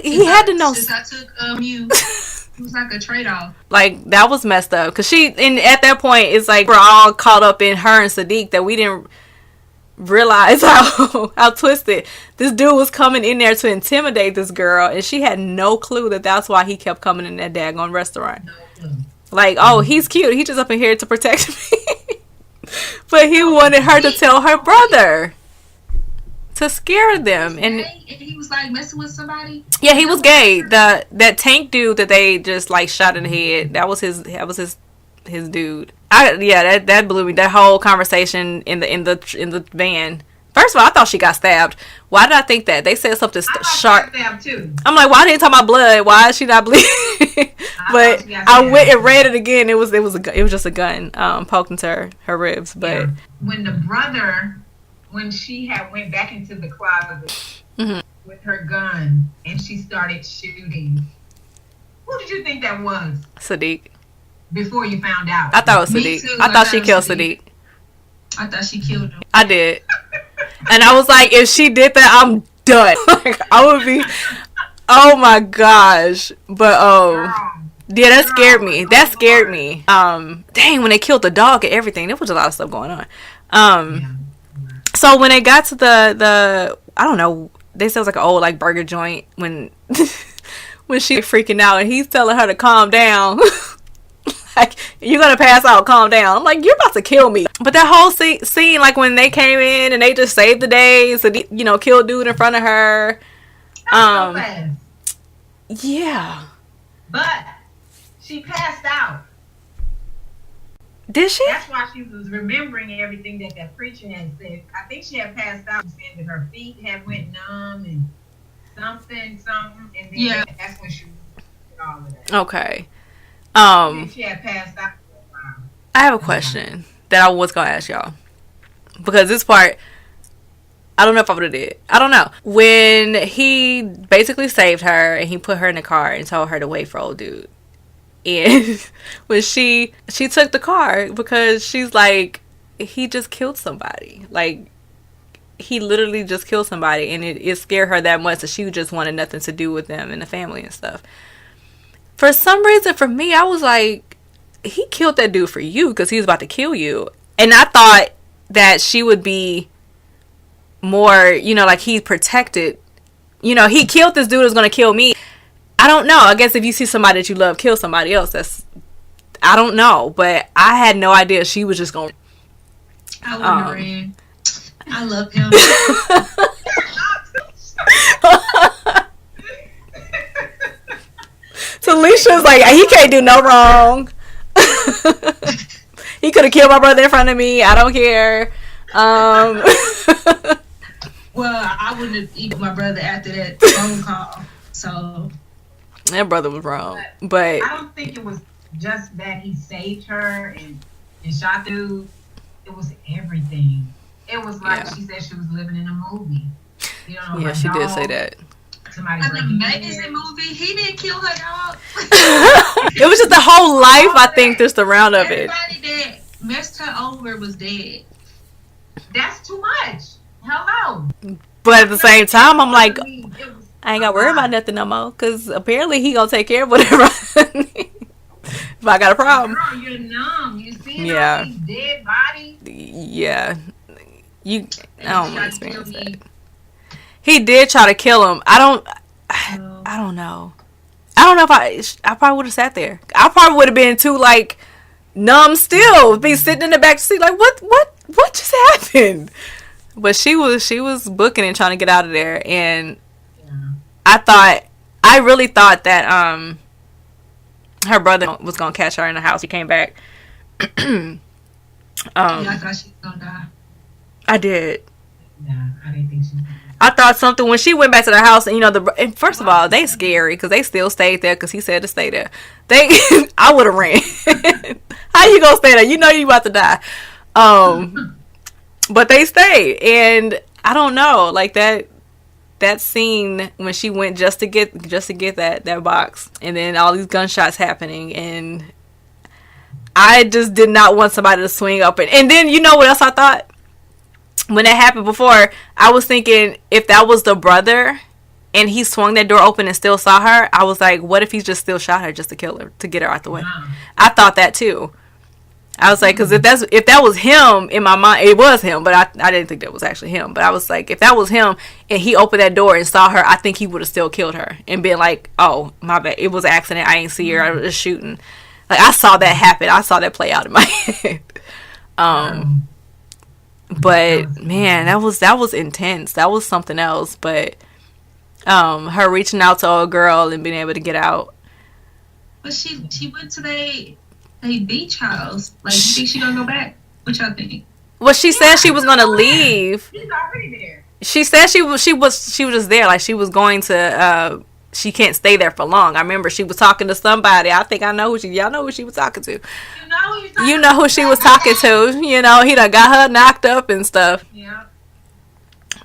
he had to know. Since I took you, it was like a trade-off. Like, that was messed up because at that point it's like we're all caught up in her and Sadiq that we didn't realize how twisted this dude was coming in there to intimidate this girl, and she had no clue that that's why he kept coming in that daggone restaurant. No clue. Like, oh, he's cute. He's just up in here to protect me. But he wanted her to tell her brother to scare them. And he was like messing with somebody. Yeah, he was gay. That tank dude that they just like shot in the head. That was his dude. That blew me. That whole conversation in the van. First of all, I thought she got stabbed. Why did I think that? They said something sharp. Too. I'm like, why didn't they talk about blood? Why is she not bleeding? But I went and read it again. It was just a gun poked into her ribs. But when she had went back into the closet with her gun and she started shooting, who did you think that was? Sadiq. Before you found out, I thought it was Sadiq. I thought she killed Sadiq. I thought she killed him. I did. And I was like, if she did that, I'm done. Like, I would be, oh my gosh. But, yeah, that scared me. That scared me. Dang, when they killed the dog and everything, there was a lot of stuff going on. So when they got to the I don't know, they said it was like an old, like, burger joint when she freaking out and he's telling her to calm down. Like, you're gonna pass out, calm down. I'm like, you're about to kill me. But that whole scene, like when they came in and they just saved the day, so killed dude in front of her. So fast. Yeah. But she passed out. Did she? That's why she was remembering everything that preacher had said. I think she had passed out and said that her feet had went numb and something, and then that's when she did all of that. Okay. She had passed out for a while. I have a question that I was gonna ask y'all because this part, I don't know if I would have did. I don't know. When he basically saved her and he put her in the car and told her to wait for old dude, and when she took the car because she's like, he just killed somebody. Like, he literally just killed somebody, and it scared her that much that she just wanted nothing to do with them and the family and stuff. For some reason, for me, I was like, he killed that dude for you because he was about to kill you. And I thought that she would be more, like he protected. He killed this dude who's going to kill me. I don't know. I guess if you see somebody that you love kill somebody else, I don't know. But I had no idea she was just going to. I wouldn't have ran. I love him. Talisha's like, he can't do no wrong. He could have killed my brother in front of me. I don't care. Well, I wouldn't have eaten my brother after that phone call. So that brother was wrong. But I don't think it was just that he saved her and shot the dude. It was everything. It was like she said she was living in a movie. You know, Yeah, she did say that. Somebody An breaking amazing in. movie. He didn't kill her dog. It was just the whole life, I think, just the round of it. Everybody that messed her over was dead. That's too much. Hello. But at the same time, I'm like, I mean, it was I ain't got to worry about nothing no more. Because apparently he going to take care of whatever I need. If I got a problem. Girl, you're numb. You see Yeah. all these dead bodies. Yeah. I don't want to experience that. Me. He did try to kill him. I don't know. I don't know if I probably would have sat there. I probably would have been too, like, numb still. Be sitting in the back seat like, what just happened? But she was booking and trying to get out of there. And I really thought that her brother was going to catch her in the house. He came back. I thought she was gonna die. I did. Nah, I didn't think she was. I thought something when she went back to the house, and and first of all, they scary because they still stayed there because he said to stay there. I would have ran. How you gonna stay there? You know you about to die. But they stayed, and I don't know, like that scene when she went just to get that box, and then all these gunshots happening, and I just did not want somebody to swing up, and then you know what else I thought? When that happened before, I was thinking if that was the brother and he swung that door open and still saw her, I was like, what if he just still shot her just to kill her, to get her out the way? I thought that too. I was like, because if that was him in my mind, it was him, but I didn't think that was actually him. But I was like, if that was him and he opened that door and saw her, I think he would have still killed her and been like, oh, my bad, it was an accident, I ain't see her, I was just shooting. Like, I saw that happen. I saw that play out in my head. But man, that was intense. That was something else. But her reaching out to a girl and being able to get out. But she went to a beach house. Like, you think she gonna go back? What y'all think? Well, she said she was gonna leave. She's already there. She said she was just there. Like, she was going to. She can't stay there for long. I remember she was talking to somebody. I think I know y'all know who she was talking to. You know who she was talking to. You know, he done got her knocked up and stuff. Yeah.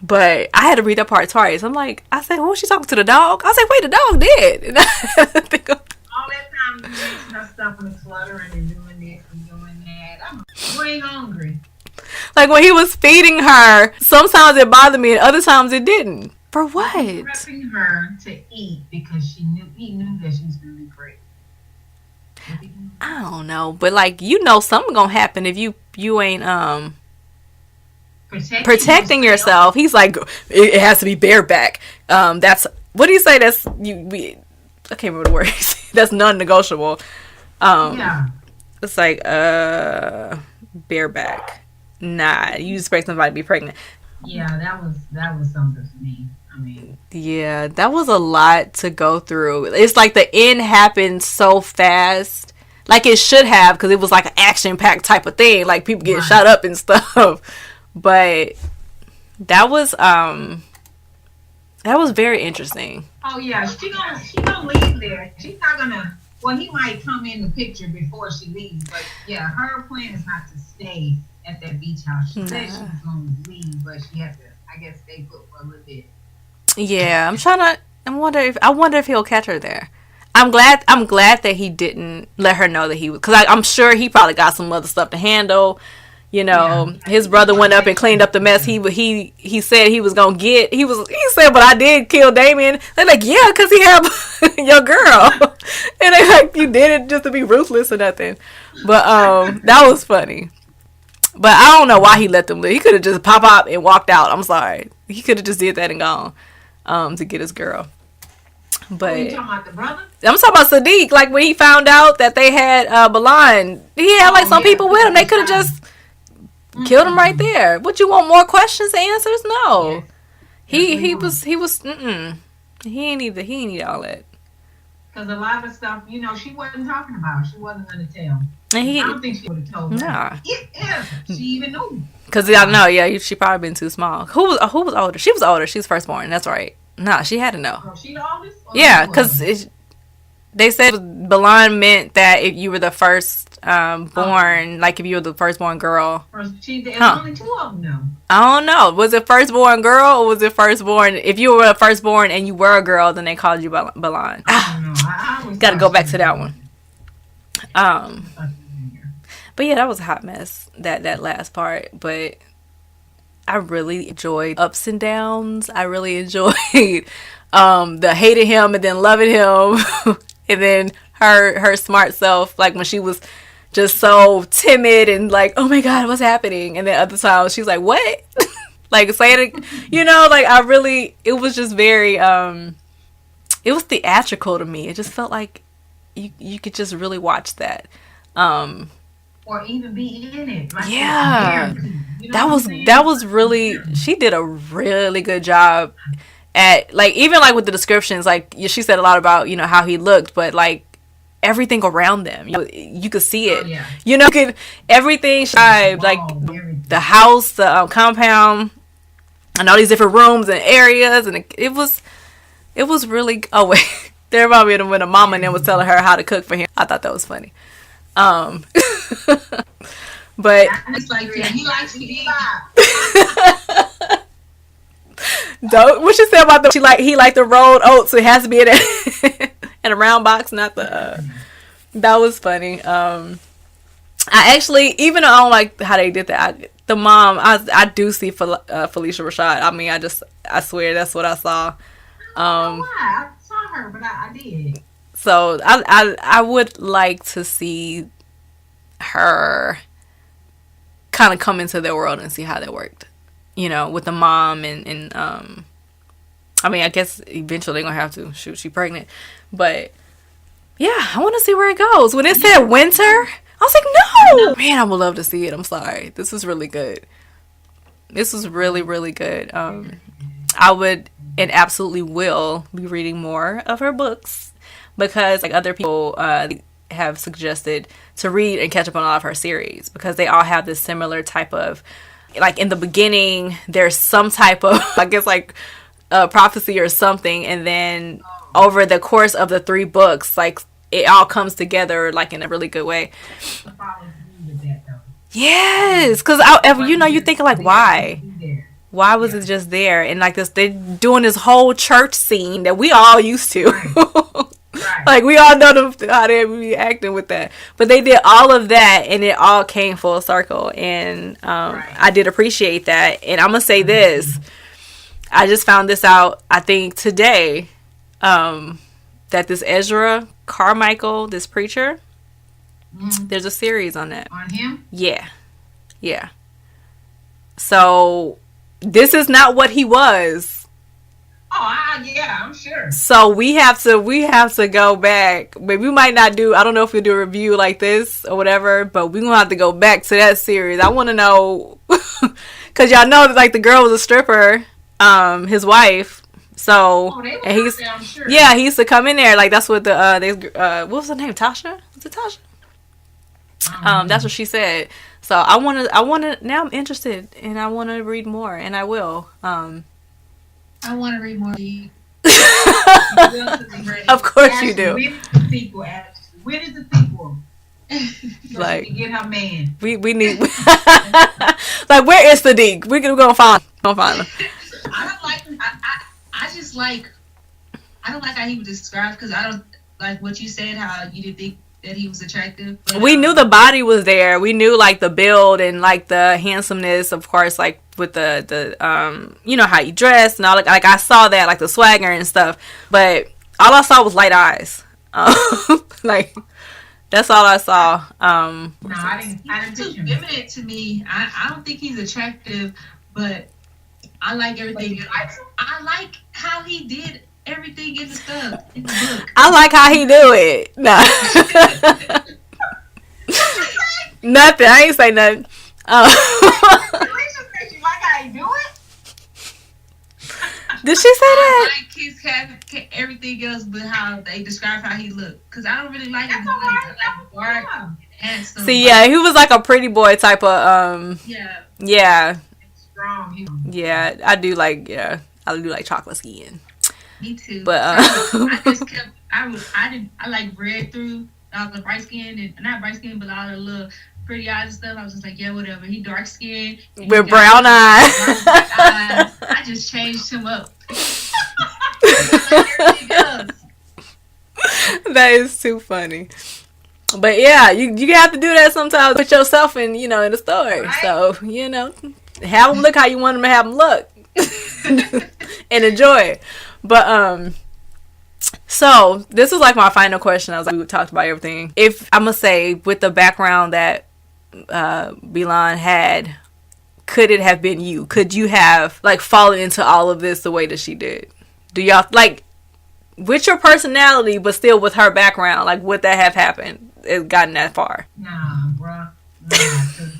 But I had to read that part twice. I said, who was she talking to, the dog? I said, wait, the dog dead. And all that time you mixing her stuff and cluttering and doing this and doing that. I'm way hungry. Like, when he was feeding her, sometimes it bothered me and other times it didn't. For what? Prepping her to eat because he knew that she was going to be great. I don't know, but like, something gonna happen if you ain't protecting yourself. He's like, it has to be bareback. That's what do you say? That's I can't remember the words. That's non-negotiable. Yeah. It's like bareback. Nah, you expect somebody to be pregnant. Yeah, that was something for me. I mean, yeah, that was a lot to go through. It's like the end happened so fast, like it should have, because it was like an action-packed type of thing, like people getting shot up and stuff. But that was very interesting. Oh yeah, she gonna leave there. She's not gonna. Well, he might come in the picture before she leaves, but yeah, her plan is not to stay at that beach house. She said she was gonna leave, but she had to, I guess, stay put for a little bit. Yeah, I wonder if he'll catch her there. I'm glad that he didn't let her know that he was, because I'm sure he probably got some other stuff to handle. You know, his brother went up and cleaned up the mess. He said he was gonna get. He said, but I did kill Damien. They're like, yeah, because he had your girl, and they like, you did it just to be ruthless or nothing. But that was funny. But I don't know why he let them live. He could have just pop up and walked out. I'm sorry. He could have just did that and gone to get his girl. But you talking about the brother? I'm talking about Sadiq. Like, when he found out that they had Balan, he had like some people with him. They could have just killed him right there. What, you want more questions and answers? No. Yes. He was he ain't need all that. Because a lot of stuff, she wasn't talking about. She wasn't going to tell. And I don't think she would have told her. Nah. If she even knew. Because I know, yeah, she probably been too small. Who was older? She was older. She was firstborn. That's right. Nah, she had to know. Oh, she the oldest? Yeah, because They said Belvin meant that if you were the first born, like if you were the firstborn girl. There's only two of them now. I don't know. Was it firstborn girl or was it firstborn? If you were a firstborn and you were a girl, then they called you Belvin. I don't know. I Got to go back to that one. But yeah, that was a hot mess, that last part. But I really enjoyed ups and downs. I really enjoyed the hating him and then loving him. And then her smart self, like when she was just so timid and like, oh my God, what's happening? And then other times she's like, what? Like saying it, like it was just very, it was theatrical to me. It just felt like you could just really watch that. Or even be in it. Like, yeah. That was really, she did a really good job at, like, even like with the descriptions, like she said a lot about, how he looked, but like everything around them, you could see it. Everything, like the house, the compound, and all these different rooms and areas, and it was really, oh wait, there reminded me when the mama and them was telling her how to cook for him. I thought that was funny. But it's like, yeah, he likes to eat. What she said about he liked the rolled oats, so it has to be in a round box, not the. That was funny. I actually, even though I don't like how they did that, the mom, I do see Felicia Rashad. I mean, I swear that's what I saw. I saw her, but I did. So I would like to see her kind of come into their world and see how that worked, with the mom and I mean, I guess eventually they're gonna have to shoot, she pregnant, but yeah, I want to see where it goes. When it said winter, I was like, no, man, I would love to see it. I'm sorry, this was really good. This was really, really good. I would and absolutely will be reading more of her books, because like other people have suggested to read and catch up on a lot of her series, because they all have this similar type of, like, in the beginning there's some type of, I guess, like prophecy or something, and then over the course of the 3 books, like, it all comes together like in a really good way. Yes, because you thinking like, why was it just there? And like this, they doing this whole church scene that we all used to. Right. Like, we all know how they be acting with that, but they did all of that and it all came full circle, and I did appreciate that. And I'm gonna say this, I just found this out, I think today, that this Ezra Carmichael, this preacher, there's a series on that. On him? Yeah. So this is not what he was. Oh, yeah, I'm sure. So we have to go back. Maybe we might not do, I don't know if we'll do a review like this or whatever, but we're gonna have to go back to that series. I want to know, because y'all know that, like, the girl was a stripper, his wife. So, and he's, there, I'm sure. Yeah, he used to come in there. Like, that's what what was her name? Tasha? Was it Tasha? That's what she said. So I want to, now I'm interested and I want to read more, and I will. I want to read more. Of course you do. When is the sequel, Ashley? When is the sequel? So like, she can get her man. We need. Like, where is the Deke? We're gonna find him. I don't like. I just like. I don't like how he was described, because I don't like what you said. How you didn't think that he was attractive. But, we knew the body was there. We knew, like, the build and, like, the handsomeness, of course, like with the how he dressed and all. Like I saw that, like the swagger and stuff. But all I saw was light eyes. Like, that's all I saw. No, I didn't. He's too feminine to me. I don't think he's attractive, but I like everything. I like how he did everything in the stuff in the book. I like how he do it. No. Nothing. I ain't say nothing. You like how he do it? Did she say that? I like his everything else, but how they describe how he looked. Because I don't really like him. Right. Handsome. See, yeah, he was like a pretty boy type of. Yeah. Strong. Yeah, I do like chocolate skin. Me too. But I just kept. I like read through all the bright skin and not bright skin, but all the little pretty eyes and stuff. I was just like, yeah, whatever. He dark skinned with brown eyes. I just changed him up. Like everything else. That is too funny. But yeah, you have to do that sometimes. Put yourself in, in the story. Right. So, have them look how you want them to have them look. And enjoy it. But, so this was like my final question. I was like, we talked about everything. If, I'm going to say, with the background that Belvin had, could it have been you? Could you have, like, fallen into all of this the way that she did? Do y'all, like, with your personality, but still with her background, like, would that have happened? It's gotten that far? Nah, bruh. Nah, 'cause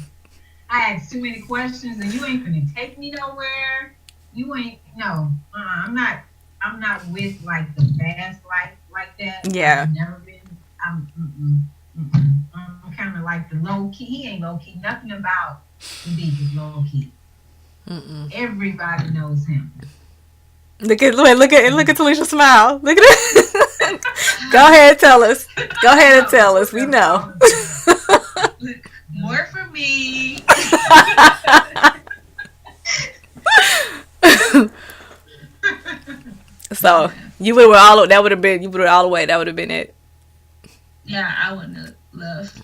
I had too many questions, and you ain't gonna take me nowhere. You ain't. No, I'm not with like the fast life like that. Yeah. I've never been. I'm kind of like the low key. He ain't low key. Nothing about the deep is low key. Everybody knows him. Look at Talisha smile. Look at it. Go ahead, tell us. Go ahead and tell us. We know. More for me. So you would all that would have been all the way. That would have been it. Yeah, I wouldn't have loved.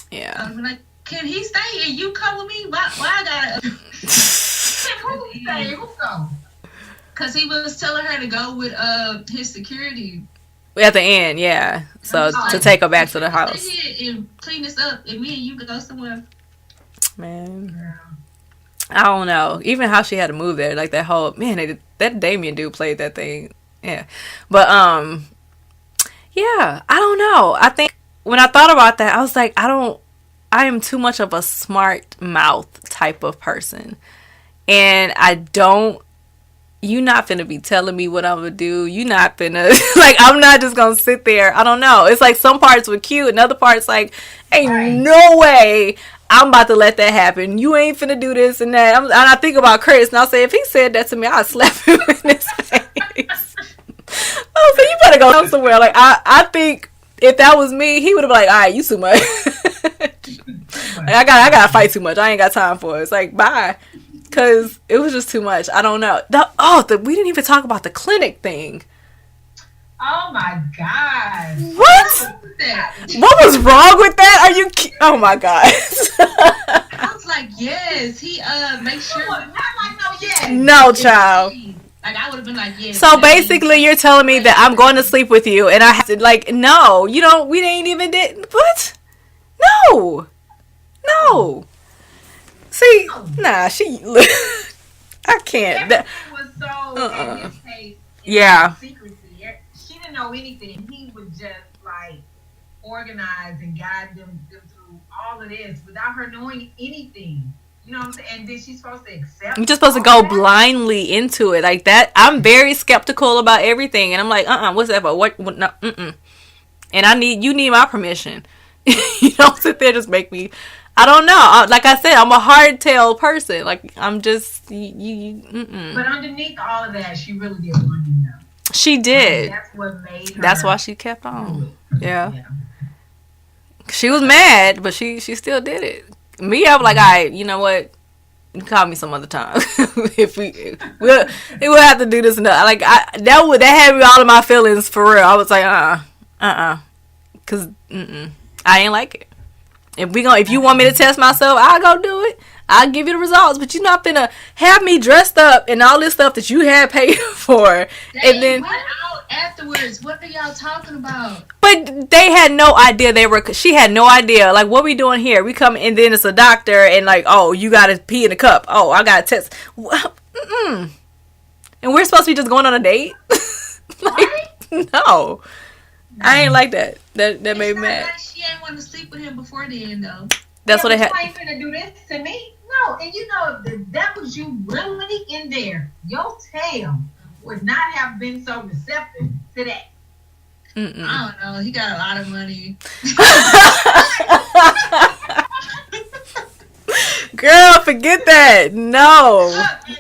Yeah. I would be like, can he stay and you come with me? Why I gotta? Who say? Who go? Cause he was telling her to go with his security. At the end, yeah. So to take her back to the house. Stay here and clean this up, and me and you go somewhere. Man. Yeah. I don't know. Even how she had to move there, like that whole that Damien dude played that thing. Yeah. But yeah, I don't know. I think when I thought about that, I was like, I am too much of a smart mouth type of person. And you not finna be telling me what I'm gonna do. You not finna like I'm not just gonna sit there. I don't know. It's like some parts were cute and other parts like ain't no way I'm about to let that happen. You ain't finna do this and that. And I think about Chris and I'll say if he said that to me, I'd slap him in his face. Oh, so you better go somewhere. Like I think if that was me, he would have been like, all right, you too much. I gotta fight too much. I ain't got time for it. It's like bye. Because it was just too much. I don't know. We didn't even talk about the clinic thing. Oh my God. What? What was wrong with that? Are you oh my God. I was like, yes. He make sure. Not like no yes. No, child. Like I would have been like, yes. So basically you're telling me that I'm going to sleep with you and I have to like, no, we ain't even did what? No. See, nah, I can't. Everything was so in his face. Yeah. Secrecy. She didn't know anything. He would just like organize and guide them through all of this without her knowing anything. You know what I'm saying? And then she's supposed to accept. You're just supposed to go blindly into it like that. I'm very skeptical about everything, and I'm like, what's that for? What no, And you need my permission. You don't sit there just make me. I don't know. Like I said, I'm a hardtail person. Like I'm just But underneath all of that, she really did want him though. She did. That's what made her. That's why she kept on. Yeah. She was mad, but she still did it. Me, I was like, all right, you know what? You can call me some other time. If we'll have to do this. Like that had me all of my feelings for real. I was like, because I ain't like it. If you want me to test myself, I'll go do it. I'll give you the results. But you're not finna have me dressed up and all this stuff that you had paid for. And then went out afterwards. What are y'all talking about? But they had no idea she had no idea. Like, what we doing here? We come and then it's a doctor and like, oh, you gotta pee in a cup. Oh, I gotta test. And we're supposed to be just going on a date? Like, no. I ain't like that. That made me mad. Like she ain't want to sleep with him before then, though. That's what they had. You ain't finna do this to me. No, and you know if that was you really in there, your tail would not have been so receptive to that. I don't know. He got a lot of money. Girl, forget that. No. And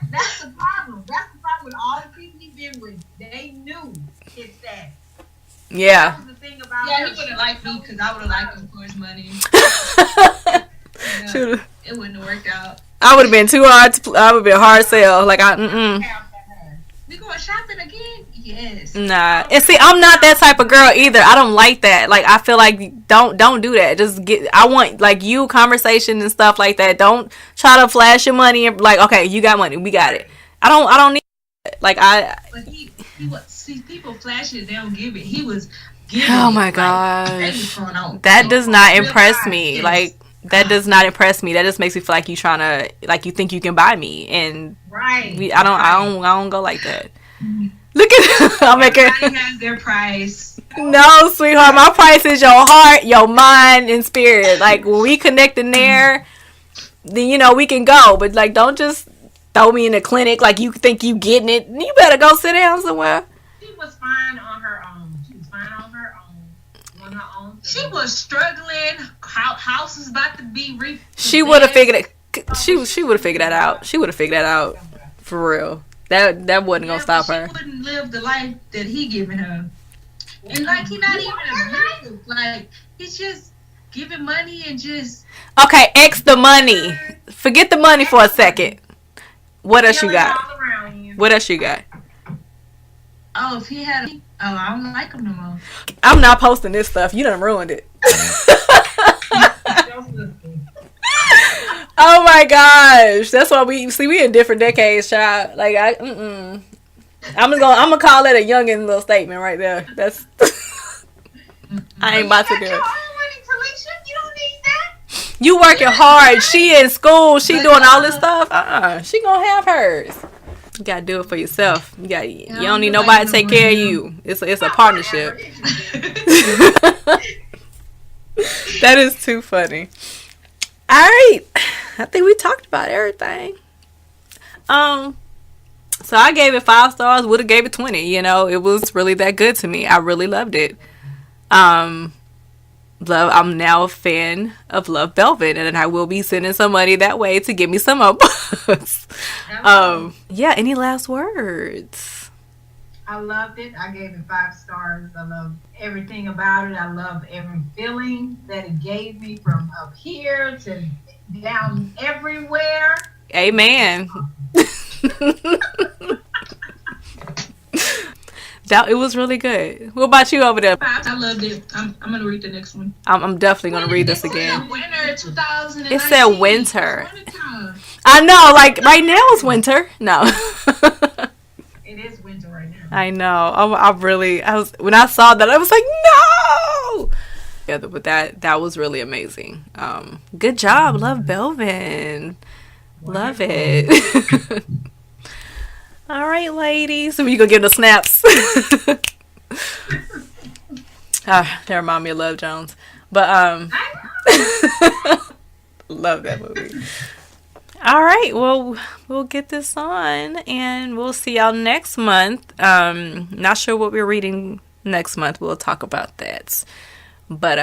that's the problem. That's the problem with all the people he been with, they knew it's that. Yeah. That was the thing about Yeah, her. he would have liked me because I would have liked him for his money. Shoulda- It wouldn't have worked out. I would have been too hard. I would have been hard sell. Like We going shopping again? Yes. Nah. And see, I'm not that type of girl either. I don't like that. Like, I feel like don't do that. Just I want like you conversation and stuff like that. Don't try to flash your money and like, okay, you got money, we got it. I don't need it. Like But he was, see, people flash it, they don't give it. He was giving oh it. my Like, gosh. they was going on. That does not impress Real me. life. Like that does not impress me. That just makes me feel like you trying to like you think you can buy me and Right. I don't go like that. Look at I'll make it. Everybody has their price. No, sweetheart, my price is your heart, your mind, and spirit. Like when we connect in there, then you know we can go. But like, don't just throw me in the clinic like you think you getting it. You better go sit down somewhere. She was fine on her own. She was fine on her own. On her own thing. She was struggling. House is about to be She would have figured it. She would have figured that out. She would have figured that out for real. That wasn't gonna stop her. She wouldn't live the life that he giving her. And like he not even abusive. Like he's just giving money and just Okay, X the money. Forget the money for a second. What else you got? all around you. What else you got? oh if he had I don't like him no more. I'm not posting this stuff. You done ruined it. Oh my gosh, that's why we in different decades, child. Like I'm gonna call it a youngin' little statement right there. That's I ain't about to do it. You working hard. She in school. She doing all this stuff. She gonna have hers. You gotta do it for yourself. You don't need nobody to take care of you. It's a partnership. That is too funny. All right, I think we talked about everything. So I gave it 5 stars. Would have gave it 20. You know, it was really that good to me. I really loved it. I'm now a fan of Love Belvin, and I will be sending some money that way to get me some more books. Yeah. Any last words? I loved it. I gave it 5 stars. I love everything about it. I love every feeling that it gave me from up here to down everywhere. Amen. It was really good. What about you over there? I loved it. I'm gonna read the next one. I'm definitely gonna read this again. Winter 2019. It said winter. Wintertime. I know, like right now it's winter. No. It is winter right now. I know. When I saw that, I was like, no. Yeah, but that was really amazing. Good job, Love Belvin. Love it. All right, ladies. So you gonna give the snaps? That remind me of Love Jones. But love that movie. All right, well, we'll get this on, and we'll see y'all next month. Not sure what we're reading next month. We'll talk about that. But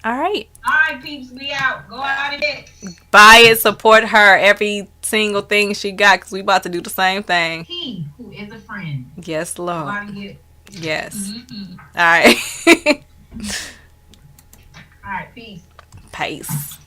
all right. All right, peeps, we out. Go out and get. Buy it, support her, every single thing she got, because we about to do the same thing. He who is a friend. Yes, Lord. Go out and get it. Yes. Mm-hmm. All right. All right, peace. Peace.